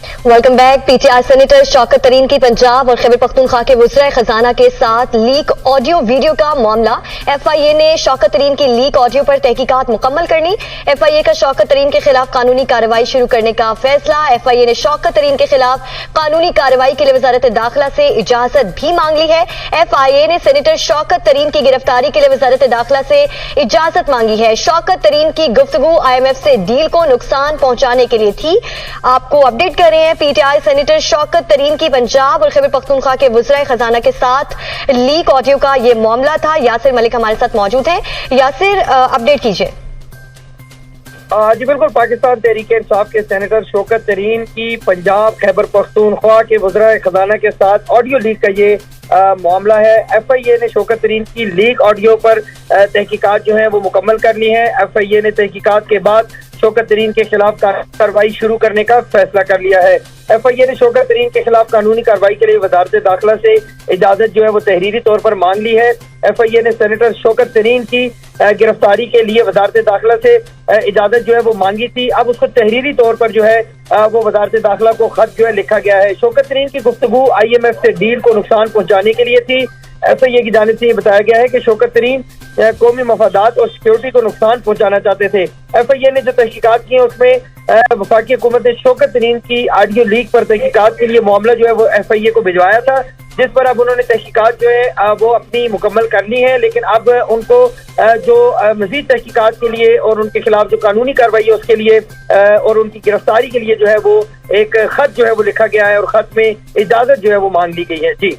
Welcome back. PTI senator Shaukat तरीन की पंजाब और खैबर पख्तूनख्वा के वज़ीर खजाना के साथ लीक ऑडियो वीडियो का मामला। एफआईए ने शौकत तरीन की लीक ऑडियो पर तहकीकात मुकम्मल कर ली। एफआईए का शौकत तरीन के खिलाफ कानूनी कार्रवाई शुरू करने का फैसला। एफआईए ने शौकत तरीन के खिलाफ कानूनी कार्रवाई के लिए वजारत दाखिला से इजाजत भी मांग ली है। एफआईए ने सेनेटर शौकत तरीन की गिरफ्तारी के लिए वजारत दाखिला से इजाजत मांगी है। शौकत तरीन की गुफ्तगू IMF से डील को नुकसान पहुंचाने के लिए थी। आपको अपडेट कर रहे हैं पीटीआई सेनेटर शौकत तरीन की पंजाब और खैबर पख्तूनख्वा के वज़ीर खजाना के साथ लीक ऑडियो का ये मामला था। यासिर मलिक हमारे साथ मौजूद हैं। यासिर, अपडेट कीजिए। जी बिल्कुल, पाकिस्तान तहरीक-ए-इंसाफ के सेनेटर शौकत तरीन की पंजाब खैबर पख्तूनख्वा के वज़ीर खजाना के साथ ऑडियो लीक का ये मामला है। एफआईए ने शौकत तरीन की लीक ऑडियो पर तहकीकात जो है वो मुकम्मल कर ली है। एफआईए ने तहकीकात के बाद शौकत तरीन के खिलाफ कार्रवाई शुरू करने का फैसला कर लिया है। एफआईए ने शौकत तरीन के खिलाफ कानूनी कार्रवाई के लिए वजारत दाखिला से इजाजत जो है वो तहरीरी तौर पर मांग ली है। एफआईए ने सेनेटर शौकत तरीन की गिरफ्तारी के लिए वजारत दाखिला से इजाजत जो है वो मांगी थी। अब उसको तहरीरी तौर पर जो है वो वजारत दाखिला को खत जो है लिखा गया है। शौकत तरीन की गुफ्तगू IMF से डील को नुकसान पहुंचाने के लिए थी। एफआईए की जानिब से ये बताया गया है कि शौकत तरीन कौमी मफादात और सिक्योरिटी को नुकसान पहुंचाना चाहते थे। एफआईए ने जो तहकीकात की उसमें वफाकी हुकूमत ने शौकत तरीन की ऑडियो लीक पर तहकीकात के लिए मामला जो है वो एफआईए को भिजवाया था, जिस पर अब उन्होंने तहकीकात जो है वो अपनी मुकम्मल कर ली है। लेकिन अब उनको जो मजीद तहकीकात के लिए और उनके खिलाफ जो कानूनी कार्रवाई है उसके लिए और उनकी गिरफ्तारी के लिए जो है वो एक खत जो है वो लिखा गया है और खत में इजाजत जो है वो मांग ली गई है। जी।